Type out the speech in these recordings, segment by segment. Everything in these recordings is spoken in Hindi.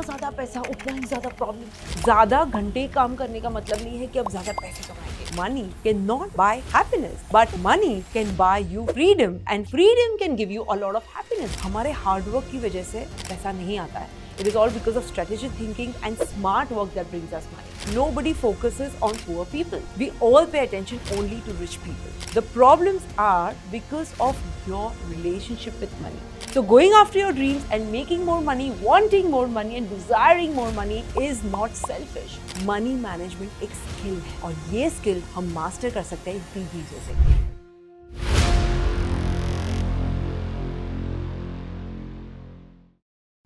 ज़्यादा पैसा उतना ही ज़्यादा प्रॉब्लम। ज़्यादा घंटे काम करने का मतलब नहीं है कि अब ज़्यादा पैसे कमाएंगे। Money can not buy happiness, but money can buy you freedom, and freedom can give you a lot of happiness. हमारे हार्डवर्क की वजह से पैसा नहीं आता है। It is all because of strategic thinking and smart work that brings us money. Nobody focuses on poor people. We all pay attention only to rich people. The problems are because of your relationship with money. So going after your dreams and making more money, wanting more money and desiring more money is not selfish. Money management एक skill है और ये skill हम master कर सकते हैं इन 3 चीजों से।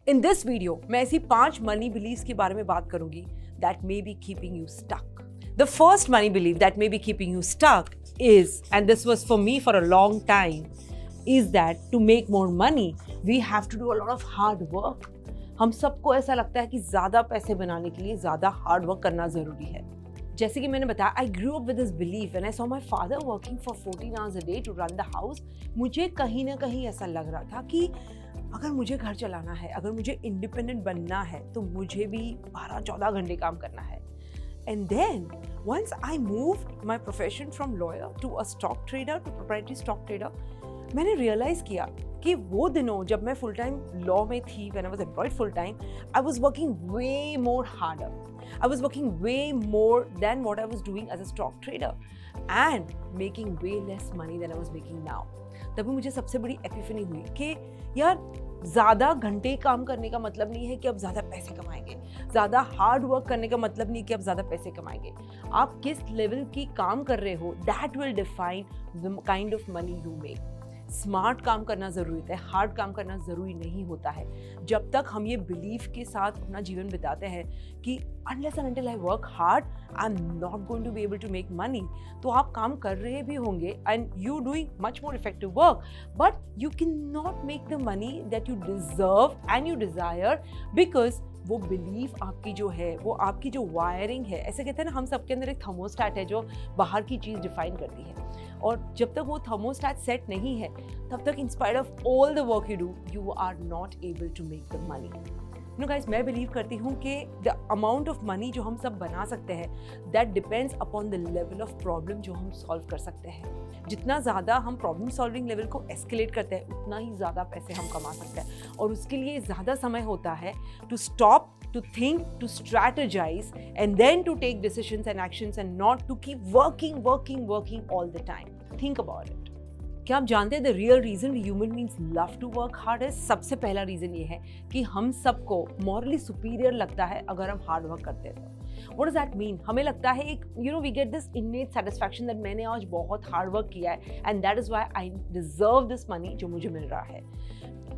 In this video, मैं ऐसी 5 money beliefs के बारे में बात करूंगी that may be keeping you stuck. The first money belief that may be keeping you stuck is, and this was for me for a long time, is that to make more money, we have to do a lot of hard work. हम सबको ऐसा लगता है कि ज़्यादा पैसे बनाने के लिए ज़्यादा हार्ड वर्क करना ज़रूरी है। जैसे कि मैंने बताया, I grew up with this belief and I saw my father working for 14 hours a day to run the house. मुझे कहीं ना कहीं ऐसा लग रहा था कि अगर मुझे घर चलाना है, अगर मुझे इंडिपेंडेंट बनना है, तो मुझे भी 12-14 घंटे काम करना है। And then once I moved my profession from lawyer to a stock trader, to proprietary stock trader, मैंने रियलाइज किया कि वो दिनों जब मैं फुल टाइम लॉ में थी, when I was employed full time, I was working way more harder. I was working way more than what I was doing as a stock trader and making way less money than I was making now. तभी मुझे सबसे बड़ी एपिफनी हुई कि यार ज़्यादा घंटे काम करने का मतलब नहीं है कि अब ज़्यादा पैसे कमाएंगे। ज़्यादा हार्ड वर्क करने का मतलब नहीं कि अब ज़्यादा पैसे कमाएंगे। आप किस लेवल की काम कर रहे हो, that will define the kind of money you make. Smart काम करना ज़रूरी होता है, हार्ड काम करना ज़रूरी नहीं होता है। जब तक हम ये बिलीफ के साथ अपना जीवन बिताते हैं कि unless and until I work hard, I'm not going to be able to make money, तो आप काम कर रहे भी होंगे and you doing much more effective work, but you cannot make the money that you deserve and you desire because वो बिलीफ आपकी जो है, वो आपकी जो वायरिंग है, ऐसे कहते हैं ना, हम सबके अंदर एक थर्मोस्टैट है जो बाहर की चीज़ डिफाइन करती है, और जब तक वो थर्मोस्टैट सेट नहीं है तब तक in spite of all the work you do, you are not able to make the money. No guys, मैं बिलीव करती हूँ कि द अमाउंट ऑफ मनी जो हम सब बना सकते हैं, that depends upon the level of problem जो हम सॉल्व कर सकते हैं। जितना ज़्यादा हम प्रॉब्लम सॉल्विंग लेवल को एस्केलेट करते हैं, उतना ही ज़्यादा पैसे हम कमा सकते हैं, और उसके लिए ज़्यादा समय होता है to stop, to think, to strategize, and then to take decisions and actions and not to keep working all the time. Think about it. क्या आप जानते हैं the real reason we human beings love to work hard है? सबसे पहला रीज़न ये है कि हम सबको morally superior लगता है अगर हम हार्ड वर्क करते हैं तो। What does that mean? हमें लगता है एक we get this innate satisfaction that मैंने आज बहुत हार्ड वर्क किया है and that is why I deserve this money जो मुझे मिल रहा है।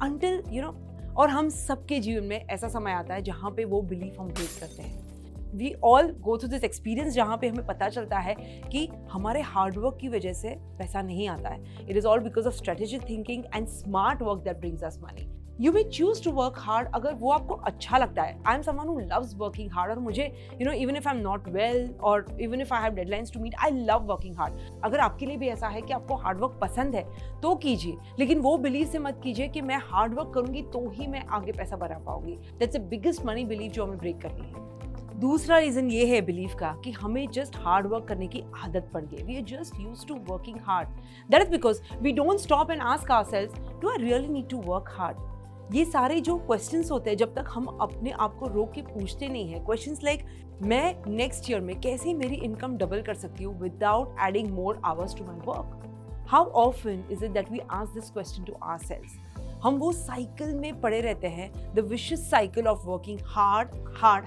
Until और हम सबके जीवन में ऐसा समय आता है जहाँ पे वो बिलीफ हम ब्रेक करते हैं। We all go through this experience जहाँ पे हमें पता चलता है कि हमारे हार्डवर्क की वजह से पैसा नहीं आता है। It is all because of strategic thinking and smart work that brings us money. You may choose to work hard अगर वो आपको अच्छा लगता है। I am someone who loves working hard, और मुझे even if I am not well और even if I have deadlines to meet, I love working hard. अगर आपके लिए भी ऐसा है कि आपको हार्ड वर्क पसंद है तो कीजिए, लेकिन वो बिलीव से मत कीजिए कि मैं हार्ड वर्क करूंगी तो ही मैं आगे पैसा बना पाऊंगी। That's the biggest money believe जो हमें ब्रेक करनी है। दूसरा रीज़न ये है बिलीफ का कि हमें जस्ट हार्ड वर्क करने की आदत पड़ गई। We are just used to working hard. That is because we don't stop and ask ourselves, do I really need to work hard? ये सारे जो क्वेश्चंस होते हैं, जब तक हम अपने आप को रोक के पूछते नहीं हैं, क्वेश्चंस लाइक मैं नेक्स्ट ईयर में कैसे मेरी इनकम डबल कर सकती हूँ without adding more hours to my work? How often is it that we ask this question to ourselves? हम वो साइकिल में पड़े रहते हैं, the vicious cycle of working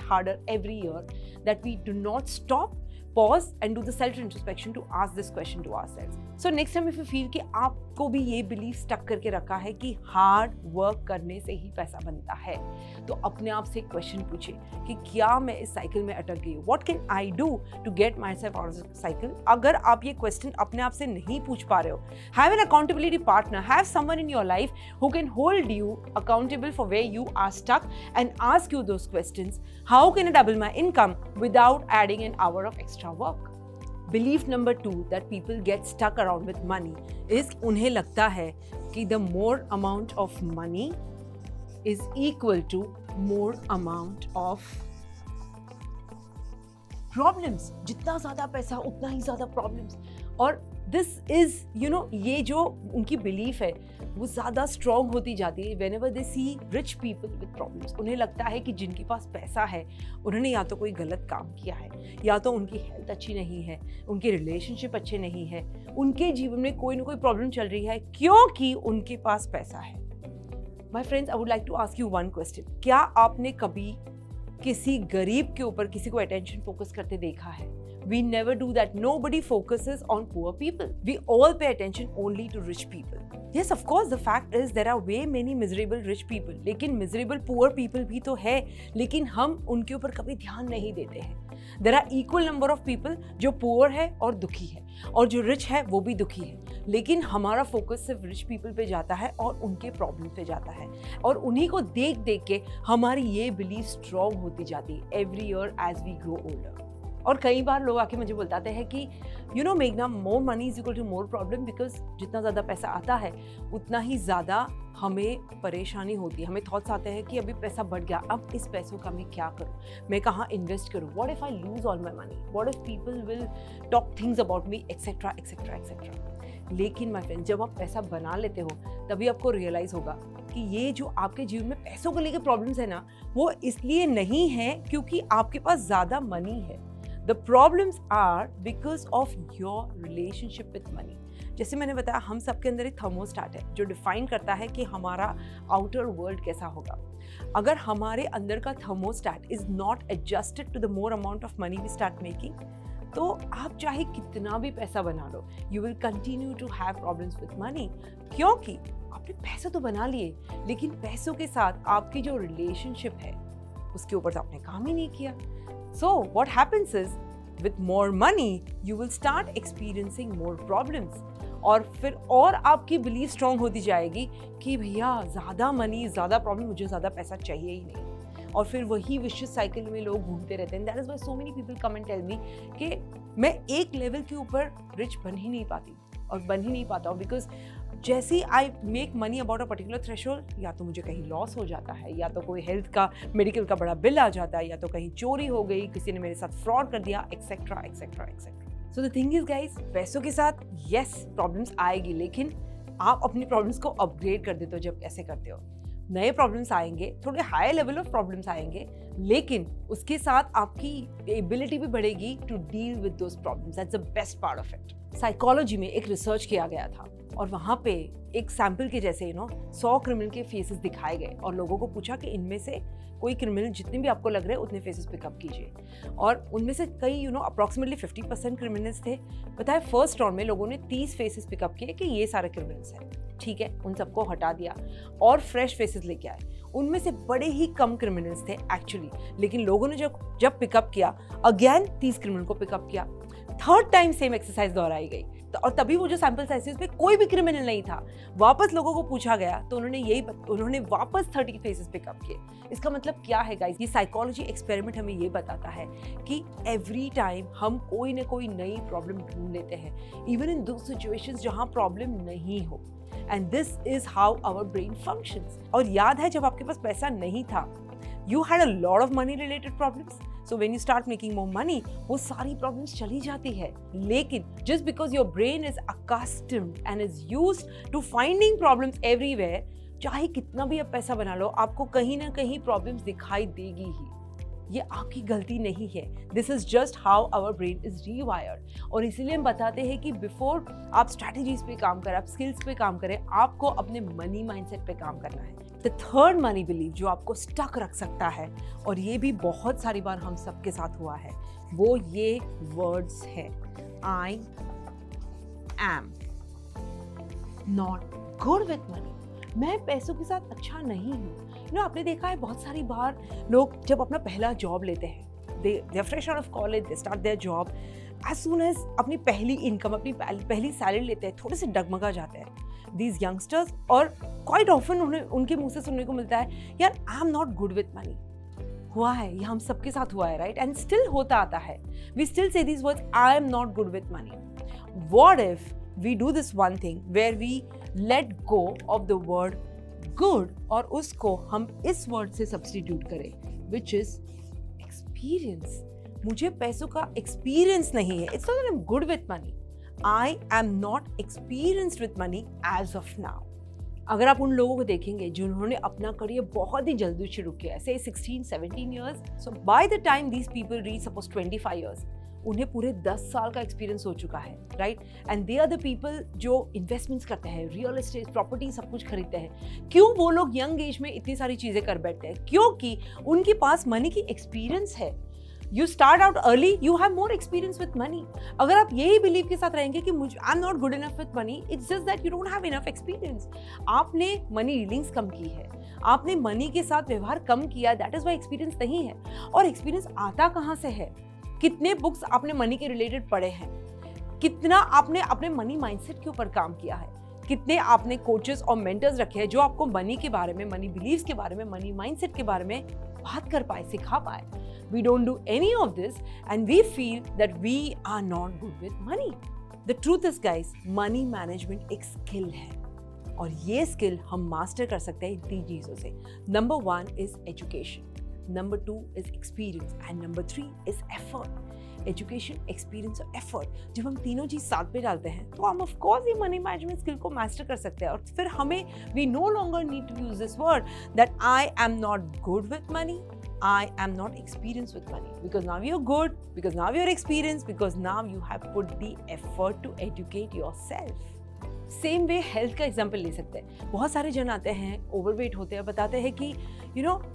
harder every year, that we do not stop, pause and do the self introspection to ask this question to ourselves. So next time if you feel कि आपको भी ये बिलीफ स्टक करके रखा है कि हार्ड वर्क करने से ही पैसा बनता है, तो अपने आप से क्वेश्चन पूछिए कि क्या मैं इस साइकिल में अटक गई हूँ? What can I do to get myself out of the cycle? अगर आप ये क्वेश्चन अपने आप से नहीं पूछ पा रहे हो, have an accountability partner, have someone in your life who can hold you accountable for where you are stuck and ask you those questions. How can I double my income without adding an hour of extra work? Belief number 2 that people get stuck around with money is उन्हें लगता है कि the more amount of money is equal to more amount of problems. जितना ज़्यादा पैसा उतना ही ज़्यादा प्रॉब्लम्स. और दिस इज़ ये जो उनकी बिलीफ है वो ज़्यादा स्ट्रॉन्ग होती जाती है whenever they see rich people with problems. उन्हें लगता है कि जिनके पास पैसा है उन्होंने या तो कोई गलत काम किया है, या तो उनकी हेल्थ अच्छी नहीं है, उनके रिलेशनशिप अच्छे नहीं है, उनके जीवन में कोई ना कोई प्रॉब्लम चल रही है क्योंकि उनके पास पैसा है. My friends, I would like to ask you one question. क्या आपने कभी किसी गरीब के ऊपर किसी को अटेंशन फोकस करते देखा है? We never do that. Nobody focuses on poor people. We all pay attention only to rich people. Yes, of course, the fact is there are way many miserable rich people. लेकिन miserable poor people भी तो है, लेकिन हम उनके ऊपर कभी ध्यान नहीं देते हैं. There are equal number of people जो poor है और दुखी है, और जो rich है वो भी दुखी है. लेकिन हमारा फोकस सिर्फ rich people पे जाता है और उनके प्रॉब्लम पे जाता है, और उन्हीं को देख देख के हमारी ये बिलीफ स्ट्रॉन्ग होती जाती है every year as we grow older. और कई बार लोग आके मुझे बताते हैं कि मेघना, more money is equal to more problem, because जितना ज़्यादा पैसा आता है उतना ही ज़्यादा हमें परेशानी होती है. हमें थॉट्स आते हैं कि अभी पैसा बढ़ गया, अब इस पैसों का मैं क्या करूँ, मैं कहाँ इन्वेस्ट करूँ, what if I lose all my money, what if people will talk things about me, etcetera etcetera etcetera. लेकिन माय फ्रेंड, जब आप पैसा बना लेते हो तभी आपको रियलाइज़ होगा कि ये जो आपके जीवन में पैसों को लेकर प्रॉब्लम्स है ना, वो इसलिए नहीं है क्योंकि आपके पास ज़्यादा मनी है. The problems are because of your relationship with money. जैसे मैंने बताया, हम सबके अंदर एक थर्मोस्टेट है जो डिफाइन करता है कि हमारा आउटर वर्ल्ड कैसा होगा. अगर हमारे अंदर का thermostat is not adjusted to the more amount of money we start making, तो आप चाहे कितना भी पैसा बना लो, you will continue to have problems with money. क्योंकि आपने पैसे तो बना लिए, लेकिन पैसों के साथ आपकी जो रिलेशनशिप है उसके ऊपर तो आपने काम ही नहीं किया. So what happens is, with more money, you will start experiencing more problems. और फिर और आपकी बिलीफ स्ट्रॉन्ग होती जाएगी कि भैया ज़्यादा मनी ज़्यादा प्रॉब्लम, मुझे ज़्यादा पैसा चाहिए ही नहीं. और फिर वही विशियस साइकिल में लोग घूमते रहते हैं. That is why so many people come and tell me कि मैं एक लेवल के ऊपर रिच बन ही नहीं पाती और बन ही नहीं पाता हूँ, बिकॉज जैसे ही I make money about a particular threshold, या तो मुझे कहीं लॉस हो जाता है, या तो कोई हेल्थ का मेडिकल का बड़ा बिल आ जाता है, या तो कहीं चोरी हो गई, किसी ने मेरे साथ फ्रॉड कर दिया, etcetera etcetera etcetera. So the thing is guys, पैसों के साथ यस प्रॉब्लम्स आएगी, लेकिन आप अपनी प्रॉब्लम्स को अपग्रेड कर देते हो. जब ऐसे करते हो, नए प्रॉब्लम्स आएंगे, थोड़े हाई लेवल ऑफ प्रॉब्लम्स आएंगे, लेकिन उसके साथ आपकी एबिलिटी भी बढ़ेगी to deal with those problems. That's the best part of it. Psychology में एक रिसर्च किया गया था, और वहाँ पे एक सैंपल के जैसे 100 क्रिमिनल के फेसेस दिखाए गए, और लोगों को पूछा कि इनमें से कोई क्रिमिनल जितने भी आपको लग रहे हैं उतने फेसेस पिकअप कीजिए. और उनमें से कई अप्रॉक्सीमेटली 50% क्रिमिनल्स थे. बताए फर्स्ट राउंड में लोगों ने 30 फेसेस पिकअप किए कि ये सारे क्रिमिनल्स हैं. ठीक है, उन सबको हटा दिया और फ्रेश फेसेस लेके आए. उनमें से बड़े ही कम क्रिमिनल्स थे एक्चुअली, लेकिन लोगों ने जब पिकअप किया, अगेन 30 क्रिमिनल को पिकअप किया. थर्ड टाइम सेम एक्सरसाइज दोहराई गई, और तभी वो जो सैंपल साइज थी उसमें कोई भी क्रिमिनल नहीं था. वापस लोगों को पूछा गया तो उन्होंने वापस 30 फेसेस पिकअप किए. इसका मतलब क्या है गाइस? ये साइकोलॉजी एक्सपेरिमेंट हमें ये बताता है कि एवरी टाइम हम कोई ना कोई नई प्रॉब्लम ढूंढ लेते हैं, इवन इन दोस सिचुएशंस जहां प्रॉब्लम नहीं हो. And this is how our brain functions. और याद है, जब आपके पास पैसा नहीं था, you had a lot of money related problems. So when you start making more money, वो सारी problems चली जाती है. लेकिन just because your brain is accustomed and is used to finding problems everywhere, चाहे कितना भी आप पैसा बना लो, आपको कहीं ना कहीं problems दिखाई देगी ही. ये आपकी गलती नहीं है. This is just how our brain is rewired. और इसीलिए हम बताते हैं कि बिफोर आप स्ट्रैटेजीज पे काम करें, आप स्किल्स पे काम करें, आपको अपने मनी माइंडसेट पे काम करना है. द थर्ड मनी बिलीव जो आपको स्टक रख सकता है, और ये भी बहुत सारी बार हम सबके साथ हुआ है, वो ये वर्ड्स है, I am not good with money. मैं पैसों के साथ अच्छा नहीं हूँ. आपने देखा है बहुत सारी बार लोग जब अपना पहला जॉब लेते हैं, they are fresh out of college, they start their job, as soon as अपनी पहली इनकम, अपनी पहली सैलरी लेते हैं, थोड़े से डगमगा जाते हैं दीज यंगस्टर्स. और क्वाइट ऑफन उनके मुंह से सुनने को मिलता है, यार आई am not good with money. हुआ है, ये हम सबके साथ हुआ है, राइट? एंड स्टिल होता आता है. We still say these words, I am not good with money. What if we do this one thing where we let go of the word good और उसको हम इस वर्ड से सब्स्टिट्यूट करें, विच इज एक्सपीरियंस। मुझे पैसों का एक्सपीरियंस नहीं है। It's not that I am good with money, I am not experienced with money as of now. अगर आप उन लोगों को देखेंगे जिन्होंने अपना करियर बहुत ही जल्दी शुरू किया, से 16-17 years, so by the time these people reach suppose 25 years, उन्हें पूरे 10 साल का एक्सपीरियंस हो चुका है, right. And they are the people जो इन्वेस्टमेंट्स करते हैं, रियल एस्टेट, प्रॉपर्टी, सब कुछ खरीदते हैं। क्यों वो लोग यंग एज में इतनी सारी चीज़ें कर बैठते हैं? क्योंकि उनके पास मनी की एक्सपीरियंस है। You start out early, you have more experience with money. अगर आप यही बिलीव के साथ रहेंगे कि मुझे आई am not good enough with money, it's just that you don't have enough experience. आपने मनी डीलिंग्स कम की है, आपने मनी के साथ व्यवहार कम किया, दैट इज वाई एक्सपीरियंस नहीं है। और एक्सपीरियंस आता कहाँ से है? कितने बुक्स आपने मनी के रिलेटेड पढ़े हैं? कितना आपने अपने मनी माइंडसेट के ऊपर काम किया है? कितने आपने कोचेस और मेंटर्स रखे हैं जो आपको मनी के बारे में, मनी बिलीव्स के बारे में, मनी माइंडसेट के बारे में बात कर पाए, सिखा पाए? We don't do any of this and we feel that we are not good with money. The truth is guys, money management एक skill है और ये skill हम master कर सकते हैं इन 3 चीज़ों से। Number 1 is education, Number 2 is experience and Number 3 is effort. Education, experience और एफर्ट, जब हम तीनों चीज साथ पे डालते हैं तो हम ऑफ कोर्स ये मनी मैनेजमेंट स्किल को मास्टर कर सकते हैं। और फिर हमें we no longer need to use this word that I am not good with money, I am not experienced with money, because now you're good, because now you're experienced, because now you have put the effort to educate yourself. Same way health का एग्जाम्पल ले सकते हैं। बहुत सारे जन आते हैं, ओवरवेट होते हैं, बताते हैं कि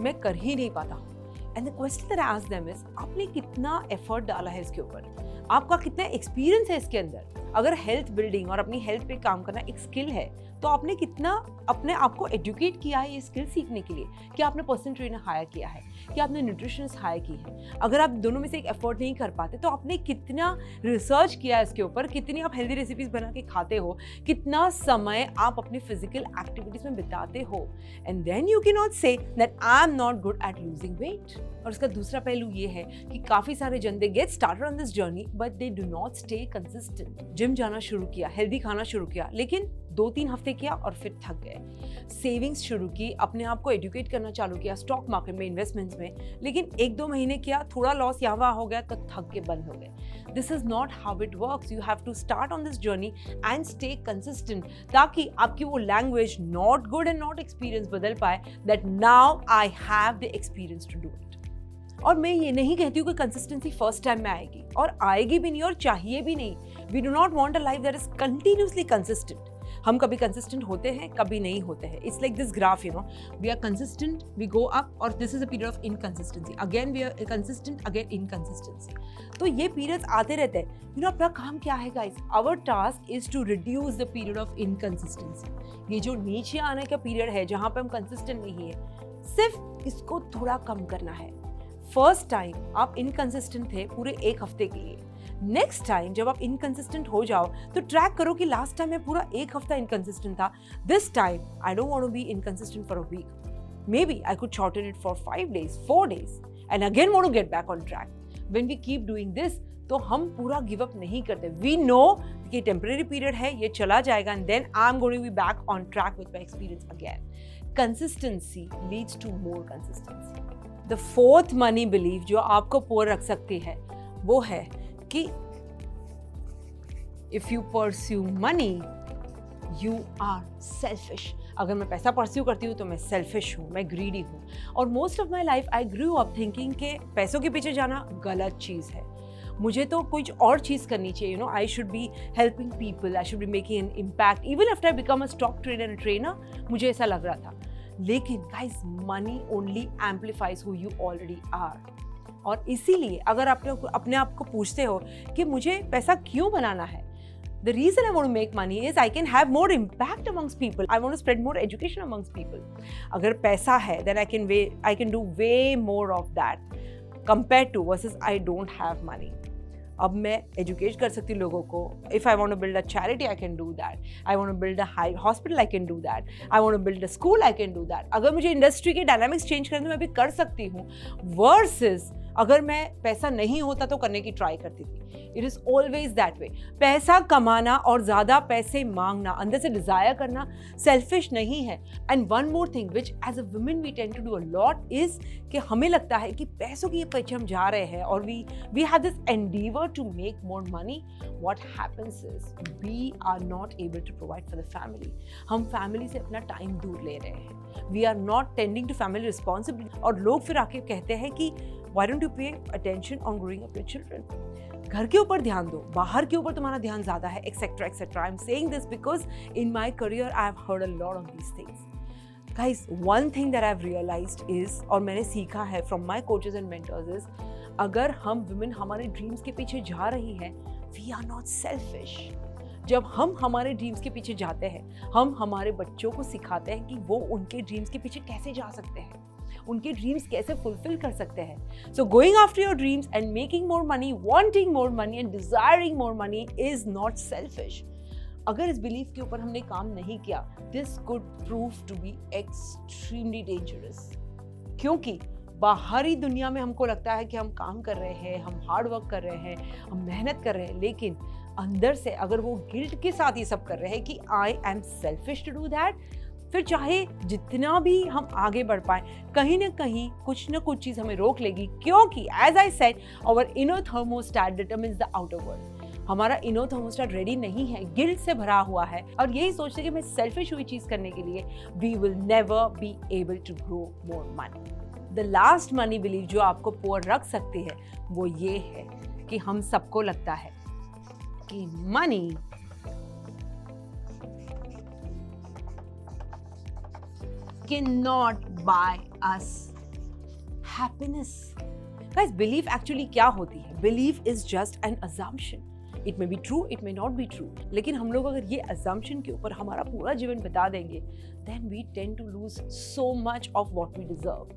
मैं कर ही नहीं पाता हूँ। And the question that I ask them is, आपने कितना एफर्ट डाला है इसके ऊपर? आपका कितना एक्सपीरियंस है इसके अंदर? अगर हेल्थ बिल्डिंग और अपनी हेल्थ पे काम करना एक स्किल है तो आपने कितना अपने आप को एजुकेट किया है ये स्किल सीखने के लिए? क्या आपने पर्सनल ट्रेनर हायर किया है? क्या आपने न्यूट्रिशनिस्ट हायर की है? अगर आप दोनों में से एक एफर्ट नहीं कर पाते तो आपने कितना रिसर्च किया है इसके ऊपर? कितनी आप हेल्दी रेसिपीज बना के खाते हो? कितना समय आप अपनी फिजिकल एक्टिविटीज में बिताते हो? And then you can not say that I am not good at losing weight. और इसका दूसरा पहलू ये है कि काफी सारे जन they get started on this journey but they do not stay consistent. Gym जाना शुरू किया, हेल्दी खाना शुरू किया, लेकिन 2-3 हफ्ते किया और फिर थक गए। सेविंग्स शुरू की, अपने आप को एजुकेट करना चालू किया स्टॉक मार्केट में, इन्वेस्टमेंट्स में, लेकिन 1-2 महीने किया, थोड़ा लॉस यहाँ वहाँ हो गया तो थक के बंद हो गए। This is not how it works. You have to start on this journey and stay consistent, ताकि आपकी वो language not good and not experience बदल पाए that now I have the experience to do it. और मैं ये नहीं कहती हूँ कि कंसिस्टेंसी फर्स्ट टाइम में आएगी, और आएगी भी नहीं और चाहिए भी नहीं। We do not want a life that is continuously consistent. हम कभी कंसिस्टेंट होते हैं, कभी नहीं होते हैं। It's like this graph, we are consistent, we go up, और this is a period of inconsistency, again we are consistent, again inconsistency. तो ये पीरियड्स आते रहते हैं। अपना काम क्या है guys? Our task is to reduce the period of inconsistency. ये जो नीचे आने का पीरियड है जहां पे हम कंसिस्टेंट नहीं है, सिर्फ इसको थोड़ा कम करना है। फर्स्ट टाइम आप इनकंसिस्टेंट थे पूरे 1 हफ्ते के लिए। नेक्स्ट टाइम जब आप इनकंसिस्टेंट हो जाओ तो ट्रैक करो कि लास्ट टाइम मैं पूरा 1 हफ्ता इनकंसिस्टेंट था, this time I don't want to be inconsistent for a week, maybe I could shorten it for 5 days, 4 days and again want to get back on track. When we keep doing this तो हम पूरा गिव अप नहीं करते। वी नो कि टेम्परेरी पीरियड है, ये चला जाएगा, and then I am going to be back on track with my experience again. Consistency Leeds to more consistency. The fourth money belief जो आपको पुअर रख सकती है वो है कि if you pursue money you are selfish. अगर मैं पैसा परस्यू करती हूँ तो मैं सेल्फिश हूँ, मैं ग्रीडी हूँ। और most of my life I grew up thinking के पैसों के पीछे जाना गलत चीज़ है, मुझे तो कुछ और चीज़ करनी चाहिए। I should be helping people, I should be making an impact, even after I become a stock trader and trainer, मुझे ऐसा लग रहा था। लेकिन guys, money only amplifies who you already are. और इसीलिए अगर आप अपने आप को पूछते हो कि मुझे पैसा क्यों बनाना है, the reason I want to make money is I can have more impact amongst people. I want to spread more education amongst people. अगर पैसा है then I can do way more of that compared to versus I don't have money. अब मैं एजुकेट कर सकती हूँ लोगों को। If I want to build a charity I can do that, I want to build a high hospital I can do that, I want to build a school I can do that. अगर मुझे इंडस्ट्री के डायनामिक्स चेंज करने में भी कर सकती हूँ, वर्सेस अगर मैं पैसा नहीं होता तो करने की ट्राई करती थी। It is always that way. पैसा कमाना और ज्यादा पैसे मांगना, अंदर से डिजायर करना सेल्फिश नहीं है। And one more thing which as a women we tend to do a lot is कि हमें लगता है कि पैसों के पीछे हम जा रहे हैं और we have this endeavour to make more money. What happens is we are not able to provide for the family. हम फैमिली से अपना टाइम दूर ले रहे हैं। We are not tending to family responsibility. और लोग फिर आके कहते हैं कि why don't you pay attention on growing up your children? घर के ऊपर ध्यान दो, बाहर के ऊपर तुम्हारा ध्यान ज्यादा है, etcetera etcetera. I am saying this because in my career I have heard a lot of these things. Guys, one thing that I have realised is, और मैंने सीखा है from my coaches and mentors is, अगर हम वुमेन हमारे ड्रीम्स के पीछे जा रही हैं, वी आर नॉट सेल्फिश। जब हम हमारे ड्रीम्स के पीछे जाते हैं, हम हमारे बच्चों को सिखाते हैं कि वो उनके ड्रीम्स के पीछे कैसे जा सकते हैं, उनके ड्रीम्स कैसे फुलफिल कर सकते हैं। So going after your dreams and making more money, wanting more money and desiring more money is not selfish. अगर इस बिलीफ के ऊपर हमने काम नहीं किया, this could prove to be extremely dangerous. क्योंकि बाहरी दुनिया में हमको लगता है कि हम काम कर रहे हैं, हम हार्ड वर्क कर रहे हैं, हम मेहनत कर रहे हैं, लेकिन अंदर से अगर वो गिल्ट के साथ ये सब कर रहे हैं कि I am selfish to do that, फिर चाहे जितना भी हम आगे बढ़ पाए, कहीं ना कहीं कुछ ना कुछ चीज़ हमें रोक लेगी। क्योंकि as I said, our inner thermostat determines the outer world. हमारा इनर थर्मोस्टैट रेडी नहीं है, गिल्ट से भरा हुआ है, और यही सोचते कि मैं सेल्फिश हुई चीज़ करने के लिए we will never be able to grow more money. The last money believe जो आपको पुअर रख सकती है वो ये है कि हम सबको लगता है कि money cannot buy us happiness. Guys, belief actually क्या होती है? Belief is just an assumption. It may be true, it may not be true. लेकिन हम लोग अगर ये assumption के ऊपर हमारा पूरा जीवन बिता देंगे, then we tend to lose so much of what we deserve.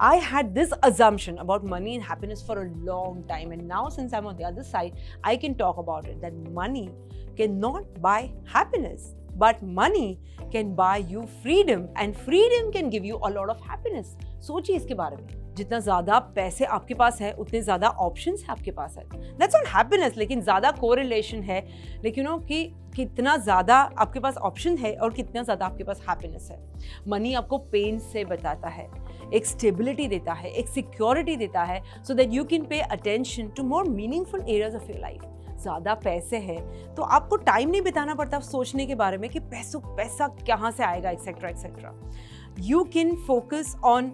I had this assumption about money and happiness for a long time, and now since I'm on the other side, I can talk about it, that money cannot buy happiness. But money can buy you freedom, and freedom can give you a lot of happiness. सोचिए इसके बारे में। जितना ज़्यादा पैसे आपके पास है, उतने ज़्यादा ऑप्शंस है आपके पास है। That's not happiness, लेकिन ज़्यादा कोरिलेशन है, लेकिन कि कितना ज़्यादा आपके पास ऑप्शन है और कितना ज़्यादा आपके पास हैप्पीनेस है। मनी आपको पेन से बचाता है, एक स्टेबिलिटी देता है, एक सिक्योरिटी देता है, so that you can pay attention to more meaningful areas of your life. ज़्यादा पैसे है तो आपको टाइम नहीं बिताना पड़ता सोचने के बारे में कि पैसा कहाँ से आएगा, etcetera etcetera. You can focus on,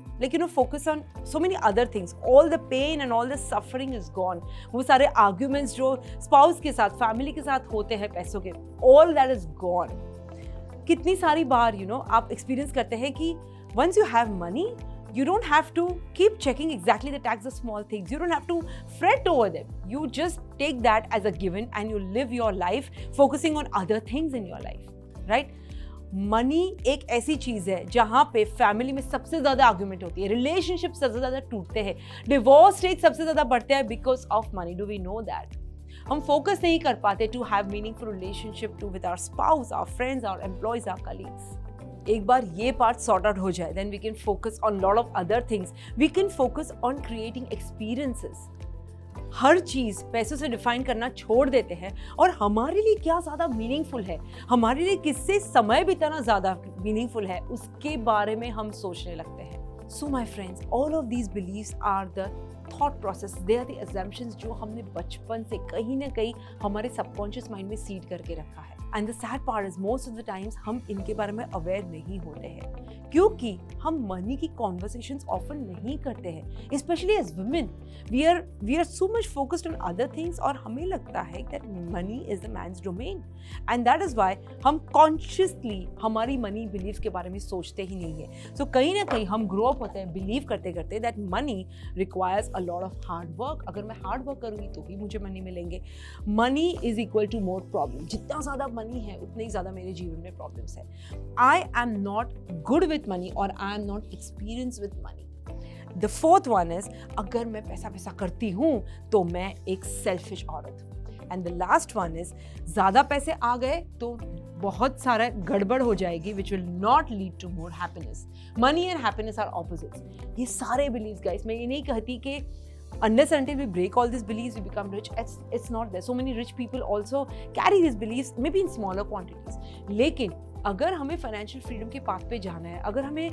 focus on so many other things. All the pain and all the suffering is gone. वो सारे arguments जो spouse के साथ, family के साथ होते हैं पैसों के, all that is gone. कितनी सारी बार आप experience करते हैं कि once you have money, you don't have to keep checking exactly the tax, the small things. You don't have to fret over them. You just take that as a given and you live your life focusing on other things in your life, right? Money एक ऐसी चीज़ है जहाँ पे फैमिली में सबसे ज़्यादा आर्ग्यूमेंट होती है, रिलेशनशिप सबसे ज़्यादा टूटते हैं, डिवोर्स रेट सबसे ज़्यादा बढ़ते हैं because of money. Do we know that? हम फोकस नहीं कर पाते to have meaningful relationship to with our spouse, our friends, our employees, our colleagues. एक बार ये पार्ट सॉर्ट आउट हो जाए, then we can focus on lot of other things. We can focus on creating experiences. हर चीज़ पैसों से डिफाइन करना छोड़ देते हैं और हमारे लिए क्या ज़्यादा मीनिंगफुल है, हमारे लिए किससे समय बिताना ज़्यादा मीनिंगफुल है, उसके बारे में हम सोचने लगते हैं। So my friends, all of these beliefs are the thought process, they are the assumptions जो हमने बचपन से कहीं ना कहीं हमारे सबकॉन्शियस माइंड में सीड करके रखा है। And the sad part is most of the times हम इनके बारे में अवेयर नहीं होते हैं क्योंकि हम मनी की कॉन्वर्सेशंस ऑफन नहीं करते हैं। Specially as women we are so much focused on other things और हमें लगता है that money is the man's domain and that is why हम कॉन्शियसली हमारी मनी बिलीव्स के बारे में सोचते ही नहीं है। सो कहीं ना कहीं हम ग्रो अप होते हैं बिलीव करते करते that money requires a lot of hard work. अगर मैं हार्ड वर्क करूँगी तो ही मुझे मनी मिलेंगे। Money is equal to more problem. जितना ज़्यादा मनी है उतने ही ज़्यादा मेरे जीवन में प्रॉब्लम्स है। I am not good with money और I am not experience with money. The fourth one is अगर मैं पैसा करती हूँ तो मैं एक सेल्फिश औरत। And the last one is ज़्यादा पैसे आ गए तो बहुत सारा गड़बड़ हो जाएगी which will not lead to more happiness. Money and happiness are opposites. ये सारे बिलीव्स गाइस, मैं ये नहीं कहती कि unless until we break all these beliefs, we become rich. It's not there. So many rich people also carry these beliefs, maybe in smaller quantities. लेकिन अगर हमें फाइनेंशियल फ्रीडम के पाथ पे जाना है, अगर हमें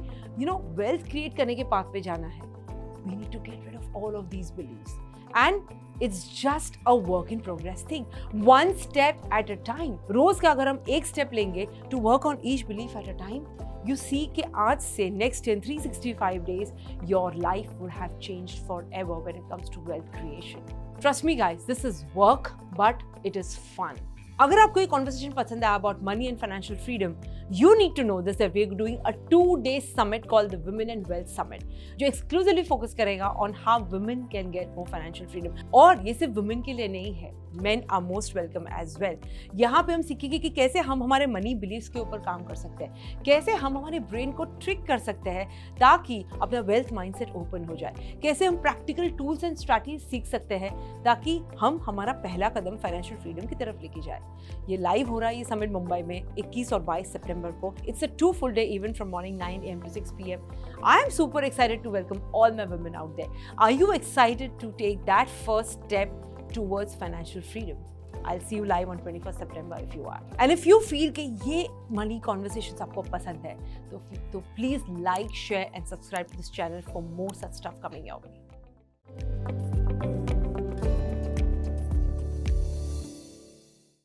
वेल्थ क्रिएट करने के पाथ पे जाना है, we need to get rid of all of these beliefs. And it's just a work in progress thing. One step at a time. रोज का अगर हम एक स्टेप लेंगे to work on each belief at a time, you see कि आज से next in 365 days, your life would have changed forever when it comes to wealth creation. Trust me guys, this is work, but it is fun. अगर आपको ये कॉन्वर्सेशन पसंद आया about money and financial freedom, you need to know this that we are doing a 2-day summit called the Women and Wealth Summit, जो एक्सक्लूसिवली फोकस करेगा on how women can get more financial freedom. और ये सिर्फ वुमेन के लिए नहीं है, men are most welcome as well. यहाँ पे हम सीखेंगे कि कैसे हम हमारे मनी बिलीव्स के ऊपर काम कर सकते हैं, कैसे हम हमारे ब्रेन को ट्रिक कर सकते हैं ताकि अपना वेल्थ माइंडसेट ओपन हो जाए, कैसे हम प्रैक्टिकल टूल्स एंड स्ट्रैटेजी सीख सकते हैं ताकि हम हमारा पहला कदम फाइनेंशियल फ्रीडम की तरफ लेके जाए। ये लाइव हो रहा है ये समिट मुंबई में 21 और 22 सितंबर को। It's a 2 full day event from morning 9 AM to 6 PM. I am super excited to welcome all my women out there. Are you excited to take that first step towards financial freedom? I'll see you live on 21st September if you are. And if you feel कि ये money conversations आपको पसंद है, तो please like, share and subscribe to this channel for more such stuff coming your way.